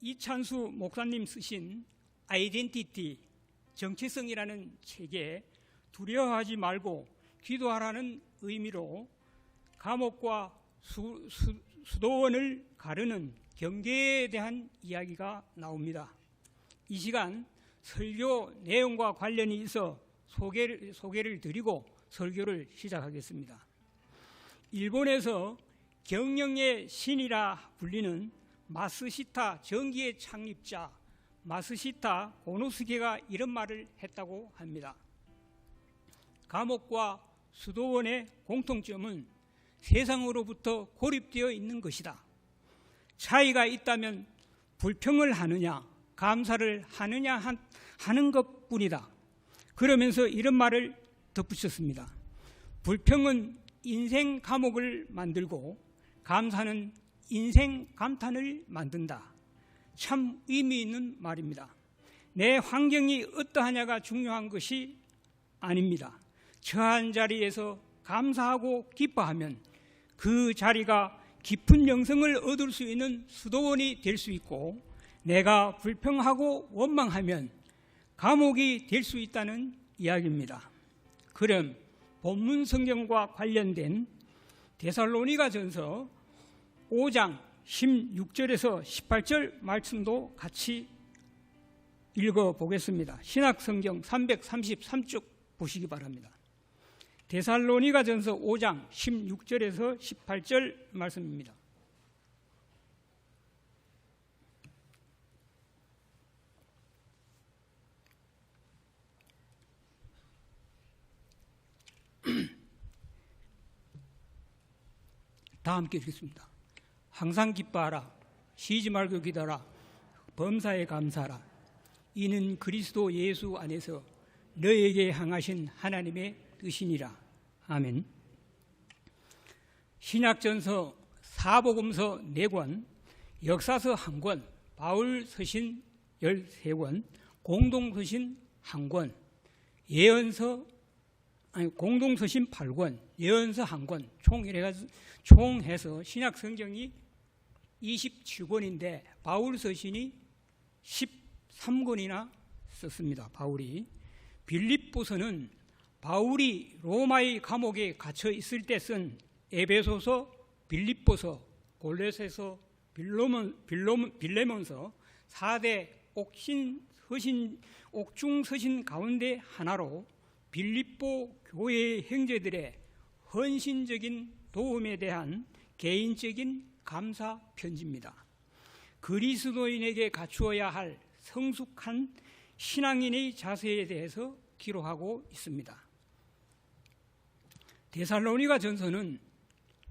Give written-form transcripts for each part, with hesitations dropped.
이찬수 목사님 쓰신 아이덴티티, 정체성이라는 책에 두려워하지 말고 기도하라는 의미로 감옥과 수도원을 가르는 경계에 대한 이야기가 나옵니다. 이 시간 설교 내용과 관련이 있어 소개를 드리고 설교를 시작하겠습니다. 일본에서 경영의 신이라 불리는 마스시타 전기의 창립자 마스시타 고노스케가 이런 말을 했다고 합니다. 감옥과 수도원의 공통점은 세상으로부터 고립되어 있는 것이다. 차이가 있다면 불평을 하느냐 감사를 하느냐 하는 것뿐이다. 그러면서 이런 말을 덧붙였습니다. 불평은 인생 감옥을 만들고 감사는 인생 감탄을 만든다. 참 의미 있는 말입니다. 내 환경이 어떠하냐가 중요한 것이 아닙니다. 처한 자리에서 감사하고 기뻐하면 그 자리가 깊은 영성을 얻을 수 있는 수도원이 될 수 있고, 내가 불평하고 원망하면 감옥이 될 수 있다는 이야기입니다. 그럼 본문 성경과 관련된 데살로니가전서 5장 16절에서 18절 말씀도 같이 읽어보겠습니다. 신약성경 333쪽 보시기 바랍니다. 데살로니가전서 5장 16절에서 18절 말씀입니다. 다 함께 읽겠습니다. 항상 기뻐하라. 쉬지 말고 기도하라. 범사에 감사하라. 이는 그리스도 예수 안에서 너에게 향하신 하나님의 뜻이니라. 아멘. 신약전서, 사복음서 4권, 역사서 1권, 바울 서신 13권, 공동서신 1권, 공동서신 8권, 예언서 1권, 총해서 신약성경이 27권인데 바울 서신이 13권이나 썼습니다. 바울이. 빌립보서는 바울이 로마의 감옥에 갇혀 있을 때 쓴 에베소서, 빌립보서, 골로새서, 빌레몬서 4대 옥중서신 가운데 하나로 빌립보 교회의 형제들의 헌신적인 도움에 대한 개인적인 감사 편지입니다. 그리스도인에게 갖추어야 할 성숙한 신앙인의 자세에 대해서 기록하고 있습니다. 데살로니가 전서는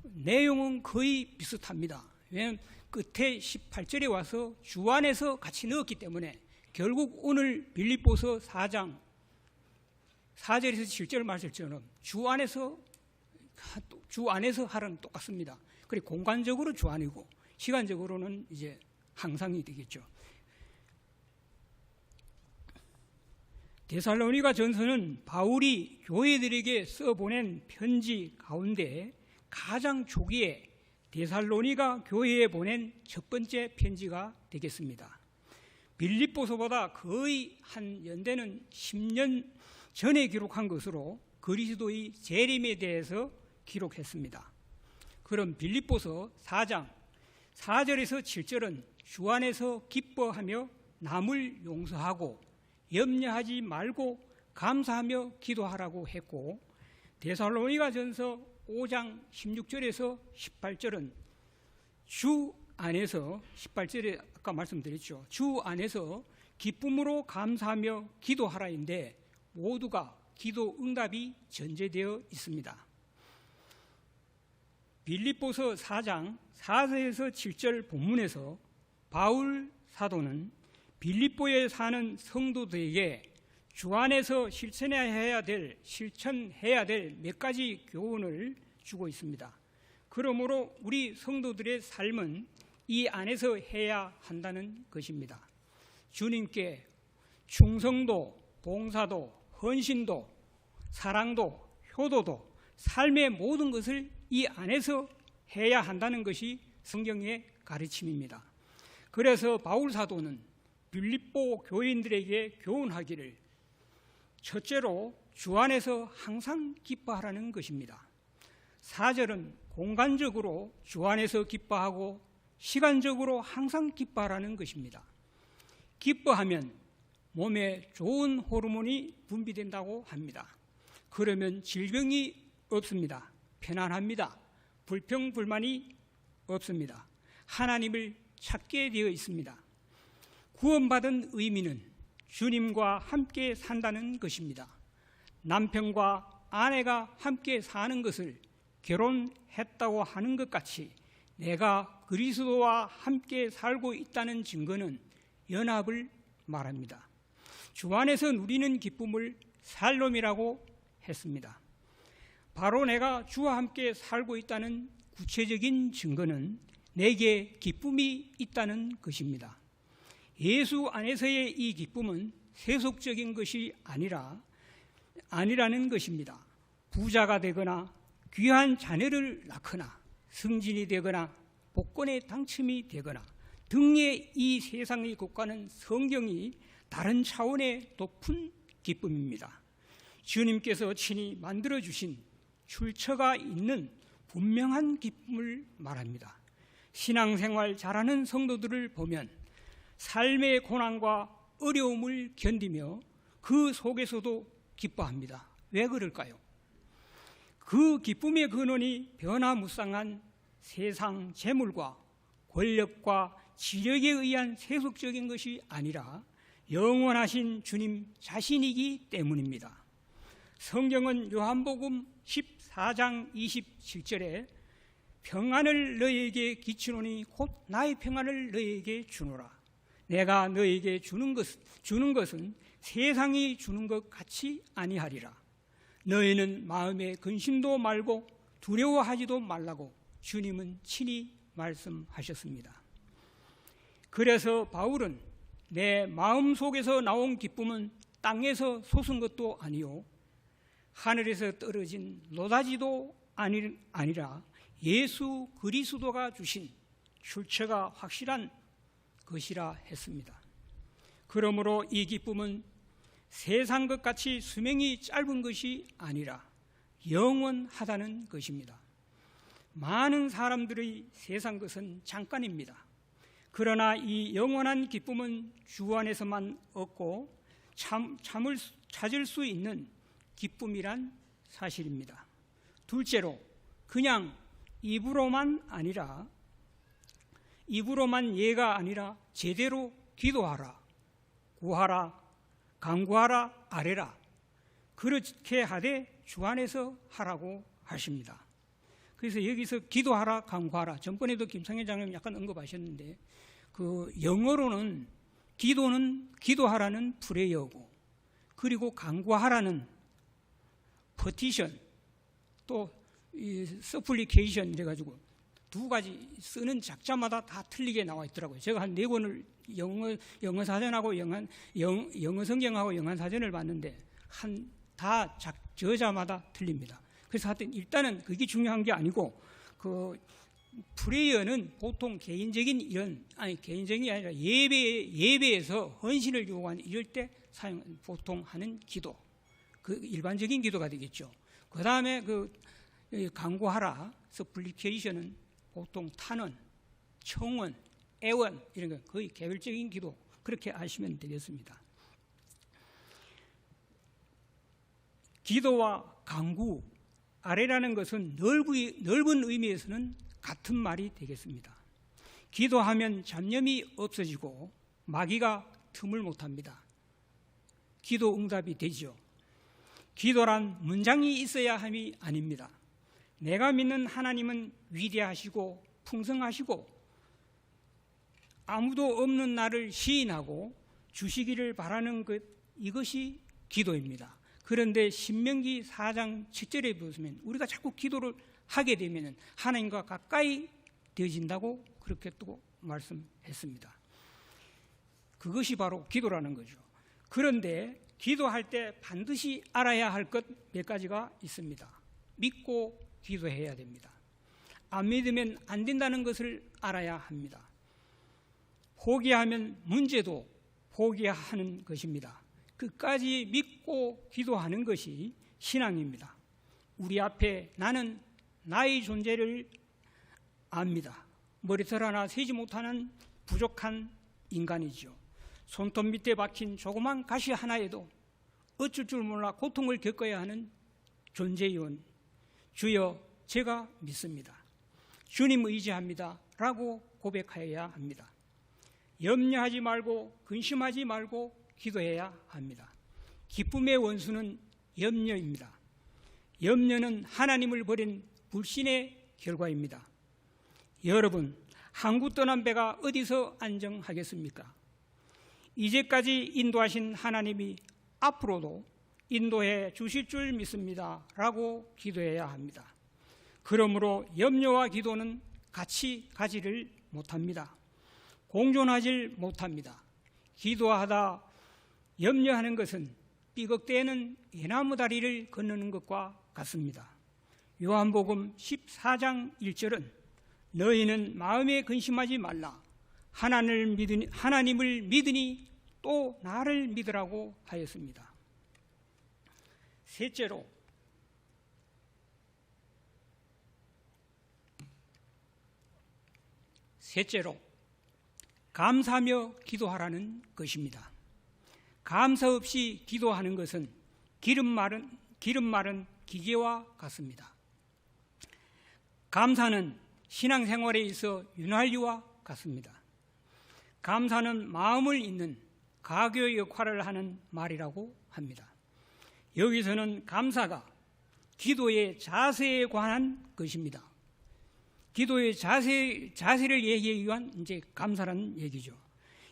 내용은 거의 비슷합니다. 왜냐하면 끝에 18절에 와서 주 안에서 같이 넣었기 때문에 결국 오늘 빌립보서 4장 4절에서 7절 말씀처럼 주 안에서 하라는 똑같습니다. 그리고 공간적으로 주 안이고 시간적으로는 이제 항상이 되겠죠. 데살로니가 전서는 바울이 교회들에게 써보낸 편지 가운데 가장 초기에 데살로니가 교회에 보낸 첫 번째 편지가 되겠습니다. 빌립보서보다 거의 한 연대는 10년 전에 기록한 것으로 그리스도의 재림에 대해서 기록했습니다. 그럼 빌립보서 4장 4절에서 7절은 주 안에서 기뻐하며 남을 용서하고 염려하지 말고 감사하며 기도하라고 했고, 데살로니가전서 5장 16절에서 18절은 주 안에서 18절에 아까 말씀드렸죠. 주 안에서 기쁨으로 감사하며 기도하라인데 모두가 기도 응답이 전제되어 있습니다. 빌립보서 4장 4절에서 7절 본문에서 바울 사도는 빌립보에 사는 성도들에게 주 안에서 실천해야 될 몇 가지 교훈을 주고 있습니다. 그러므로 우리 성도들의 삶은 이 안에서 해야 한다는 것입니다. 주님께 충성도, 봉사도, 헌신도, 사랑도, 효도도, 삶의 모든 것을 이 안에서 해야 한다는 것이 성경의 가르침입니다. 그래서 바울 사도는 빌립보 교인들에게 교훈하기를 첫째로 주 안에서 항상 기뻐하라는 것입니다. 4절은 공간적으로 주 안에서 기뻐하고 시간적으로 항상 기뻐하라는 것입니다. 기뻐하면 몸에 좋은 호르몬이 분비된다고 합니다. 그러면 질병이 없습니다. 편안합니다. 불평, 불만이 없습니다. 하나님을 찾게 되어 있습니다. 구원받은 의미는 주님과 함께 산다는 것입니다. 남편과 아내가 함께 사는 것을 결혼했다고 하는 것 같이 내가 그리스도와 함께 살고 있다는 증거는 연합을 말합니다. 주 안에서 누리는 기쁨을 샬롬이라고 했습니다. 바로 내가 주와 함께 살고 있다는 구체적인 증거는 내게 기쁨이 있다는 것입니다. 예수 안에서의 이 기쁨은 세속적인 것이 아니라는 것입니다. 부자가 되거나 귀한 자녀를 낳거나 승진이 되거나 복권에 당첨이 되거나 등의 이 세상의 것과는 성경이 다른 차원의 높은 기쁨입니다. 주님께서 친히 만들어주신 출처가 있는 분명한 기쁨을 말합니다. 신앙생활 잘하는 성도들을 보면 삶의 고난과 어려움을 견디며 그 속에서도 기뻐합니다. 왜 그럴까요? 그 기쁨의 근원이 변화무쌍한 세상 재물과 권력과 지력에 의한 세속적인 것이 아니라 영원하신 주님 자신이기 때문입니다. 성경은 요한복음 14장 27절에 평안을 너희에게 끼치노니 곧 나의 평안을 너희에게 주노라. 내가 너희에게 주는 것은 세상이 주는 것 같이 아니하리라. 너희는 마음에 근심도 말고 두려워하지도 말라고 주님은 친히 말씀하셨습니다. 그래서 바울은 내 마음 속에서 나온 기쁨은 땅에서 솟은 것도 아니요 하늘에서 떨어진 노다지도 아니라 예수 그리스도가 주신 출처가 확실한 것이라 했습니다. 그러므로 이 기쁨은 세상 것 같이 수명이 짧은 것이 아니라 영원하다는 것입니다. 많은 사람들의 세상 것은 잠깐입니다. 그러나 이 영원한 기쁨은 주 안에서만 얻고 찾을 수 있는 기쁨이란 사실입니다. 둘째로 그냥 입으로만 예가 아니라 제대로 기도하라, 구하라, 간구하라, 아뢰라. 그렇게 하되 주 안에서 하라고 하십니다. 그래서 여기서 기도하라, 간구하라. 전번에도 김상현 장로님 약간 언급하셨는데 그 영어로는 기도하라는 프레이어고 그리고 간구하라는 petition 또 supplication 이래가지고 두 가지 쓰는 작자마다 다 틀리게 나와 있더라고요. 제가 한 4권을 영어 사전하고 영어 성경하고 영한 사전을 봤는데 다 저자마다 틀립니다. 그래서 하여튼 일단은 그게 중요한 게 아니고 그 프레이어는 보통 개인적인 개인적이 아니라 예배에서 헌신을 요구하는 이럴 때 보통 하는 기도, 그 일반적인 기도가 되겠죠. 그 다음에 그 간구하라, 서플리케이션은 보통 탄원, 청원, 애원 이런 거 거의 개별적인 기도 그렇게 아시면 되겠습니다. 기도와 간구, 아뢰라는 것은 넓은 의미에서는 같은 말이 되겠습니다. 기도하면 잡념이 없어지고 마귀가 틈을 못합니다. 기도 응답이 되죠. 기도란 문장이 있어야 함이 아닙니다. 내가 믿는 하나님은 위대하시고 풍성하시고 아무도 없는 나를 시인하고 주시기를 바라는 것, 이것이 기도입니다. 그런데 신명기 4장 7절에 보시면 우리가 자꾸 기도를 하게 되면 하나님과 가까이 되어진다고 그렇게 또 말씀했습니다. 그것이 바로 기도라는 거죠. 그런데 기도할 때 반드시 알아야 할 것 몇 가지가 있습니다. 믿고 기도해야 됩니다. 안 믿으면 안 된다는 것을 알아야 합니다. 포기하면 문제도 포기하는 것입니다. 끝까지 믿고 기도하는 것이 신앙입니다. 우리 앞에 나는 나의 존재를 압니다. 머리털 하나 세지 못하는 부족한 인간이죠. 손톱 밑에 박힌 조그만 가시 하나에도 어쩔 줄 몰라 고통을 겪어야 하는 존재이온 주여 제가 믿습니다. 주님 의지합니다 라고 고백하여야 합니다. 염려하지 말고 근심하지 말고 기도해야 합니다. 기쁨의 원수는 염려입니다. 염려는 하나님을 버린 불신의 결과입니다. 여러분, 항구 떠난 배가 어디서 안정하겠습니까? 이제까지 인도하신 하나님이 앞으로도 인도해 주실 줄 믿습니다 라고 기도해야 합니다. 그러므로 염려와 기도는 같이 가지를 못합니다. 공존하지 못합니다. 기도하다 염려하는 것은 삐걱대는 애나무 다리를 건너는 것과 같습니다. 요한복음 14장 1절은 너희는 마음에 근심하지 말라. 하나님을 믿으니 또 나를 믿으라고 하였습니다. 셋째로 감사하며 기도하라는 것입니다. 감사 없이 기도하는 것은 기름 마른 기계와 같습니다. 감사는 신앙생활에 있어 윤활유와 같습니다. 감사는 마음을 잇는 가교 역할을 하는 말이라고 합니다. 여기서는 감사가 기도의 자세에 관한 것입니다. 기도의 자세를 얘기하기 위한 이제 감사라는 얘기죠.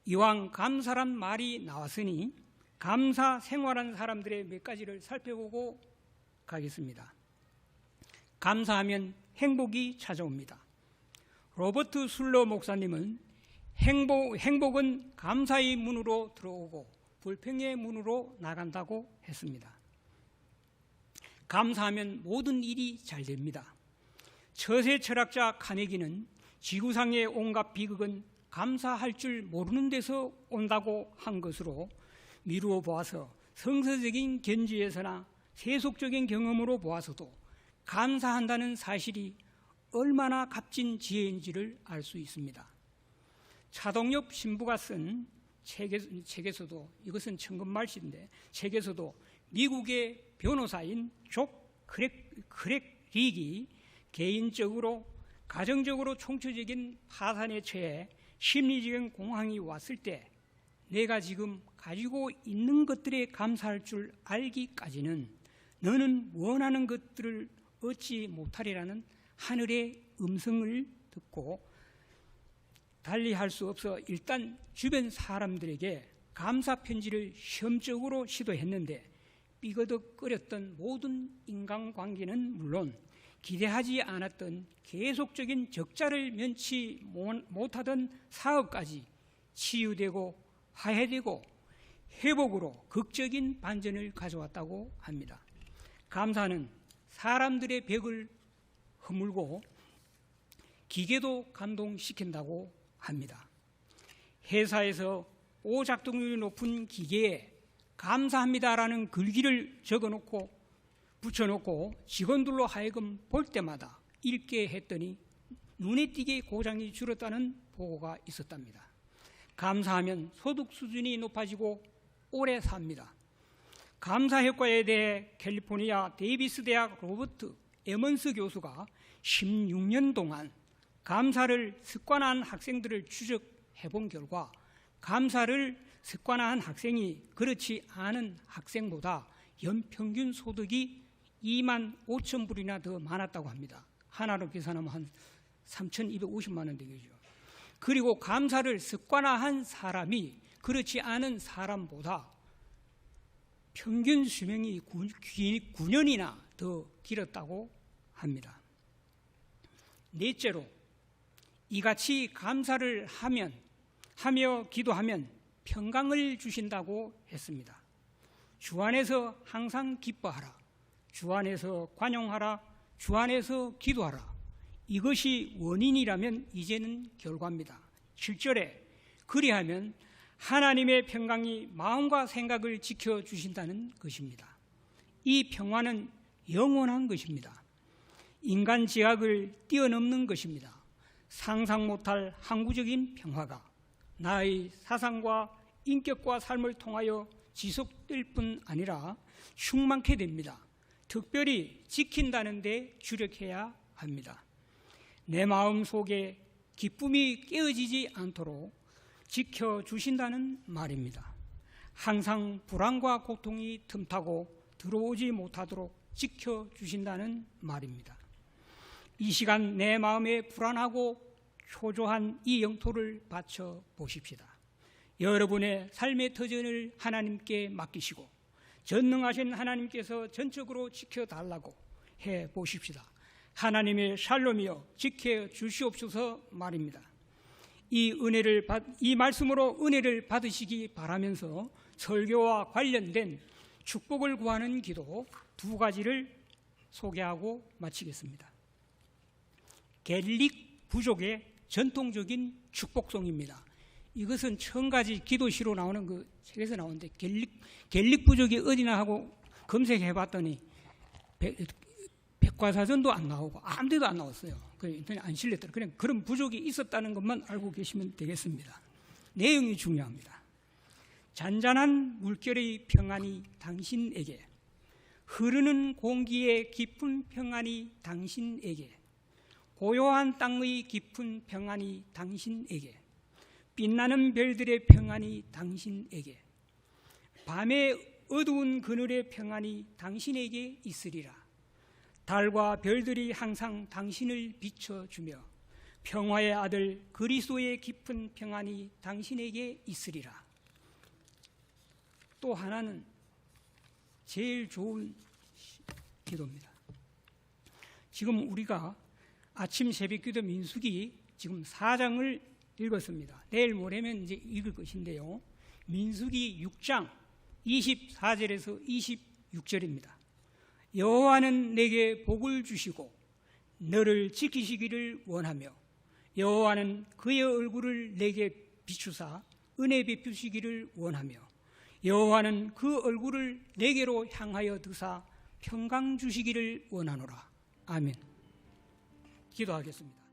이왕 감사란 말이 나왔으니 감사 생활한 사람들의 몇 가지를 살펴보고 가겠습니다. 감사하면 행복이 찾아옵니다. 로버트 술러 목사님은 행복은 감사의 문으로 들어오고 불평의 문으로 나간다고 했습니다. 감사하면 모든 일이 잘 됩니다. 처세 철학자 카네기는 지구상의 온갖 비극은 감사할 줄 모르는 데서 온다고 한 것으로 미루어 보아서 성서적인 견지에서나 세속적인 경험으로 보아서도 감사한다는 사실이 얼마나 값진 지혜인지를 알 수 있습니다. 차동엽 신부가 쓴 책에서도, 이것은 천근말시인데, 책에서도 미국의 변호사인 족 크랙릭이 개인적으로 가정적으로 총체적인 파산에 처해 심리적인 공황이 왔을 때 내가 지금 가지고 있는 것들에 감사할 줄 알기까지는 너는 원하는 것들을 얻지 못하리라는 하늘의 음성을 듣고 달리 할 수 없어 일단 주변 사람들에게 감사 편지를 시험적으로 시도했는데 삐거덕거렸던 모든 인간관계는 물론 기대하지 않았던 계속적인 적자를 면치 못하던 사업까지 치유되고 화해되고 회복으로 극적인 반전을 가져왔다고 합니다. 감사는 사람들의 벽을 허물고 기계도 감동시킨다고 합니다. 회사에서 오작동률이 높은 기계에 감사합니다라는 글귀를 붙여놓고 직원들로 하여금 볼 때마다 읽게 했더니 눈에 띄게 고장이 줄었다는 보고가 있었답니다. 감사하면 소득 수준이 높아지고 오래 삽니다. 감사 효과에 대해 캘리포니아 데이비스 대학 로버트 에먼스 교수가 16년 동안 감사를 습관화한 학생들을 추적해 본 결과 감사를 습관화한 학생이 그렇지 않은 학생보다 연평균 소득이 2만 5천 불이나 더 많았다고 합니다. 하나로 계산하면 한 3,250만 원 되겠죠. 그리고 감사를 습관화한 사람이 그렇지 않은 사람보다 평균 수명이 9년이나 더 길었다고 합니다. 넷째로 이같이 감사를 하며 기도하면 평강을 주신다고 했습니다. 주 안에서 항상 기뻐하라. 주 안에서 관용하라. 주 안에서 기도하라. 이것이 원인이라면 이제는 결과입니다. 7절에 그리하면 하나님의 평강이 마음과 생각을 지켜주신다는 것입니다. 이 평화는 영원한 것입니다. 인간 지각을 뛰어넘는 것입니다. 상상 못할 항구적인 평화가 나의 사상과 인격과 삶을 통하여 지속될 뿐 아니라 충만케 됩니다. 특별히 지킨다는 데 주력해야 합니다. 내 마음 속에 기쁨이 깨어지지 않도록 지켜주신다는 말입니다. 항상 불안과 고통이 틈타고 들어오지 못하도록 지켜주신다는 말입니다. 이 시간 내 마음에 불안하고 초조한 이 영토를 바쳐 보십시다. 여러분의 삶의 터전을 하나님께 맡기시고 전능하신 하나님께서 전적으로 지켜달라고 해 보십시다. 하나님의 샬롬이여 지켜주시옵소서 말입니다. 이 말씀으로 은혜를 받으시기 바라면서 설교와 관련된 축복을 구하는 기도 두 가지를 소개하고 마치겠습니다. 갤릭 부족의 전통적인 축복송입니다. 이것은 1000가지 기도시로 나오는 그 책에서 나오는데 갤릭 부족이 어디나 하고 검색해 봤더니 백과사전도 안 나오고 아무 데도 안 나왔어요. 인터넷 안 실렸더라고요. 그냥 그런 부족이 있었다는 것만 알고 계시면 되겠습니다. 내용이 중요합니다. 잔잔한 물결의 평안이 당신에게, 흐르는 공기의 깊은 평안이 당신에게, 고요한 땅의 깊은 평안이 당신에게, 빛나는 별들의 평안이 당신에게, 밤의 어두운 그늘의 평안이 당신에게 있으리라. 달과 별들이 항상 당신을 비춰주며 평화의 아들 그리스도의 깊은 평안이 당신에게 있으리라. 또 하나는 제일 좋은 기도입니다. 지금 우리가 아침 새벽기도 민수기 지금 4장을 읽었습니다. 내일 모레면 이제 읽을 것인데요. 민수기 6장 24절에서 26절입니다. 여호와는 내게 복을 주시고 너를 지키시기를 원하며 여호와는 그의 얼굴을 내게 비추사 은혜 베푸시기를 원하며 여호와는 그 얼굴을 내게로 향하여 드사 평강 주시기를 원하노라. 아멘. 기도하겠습니다.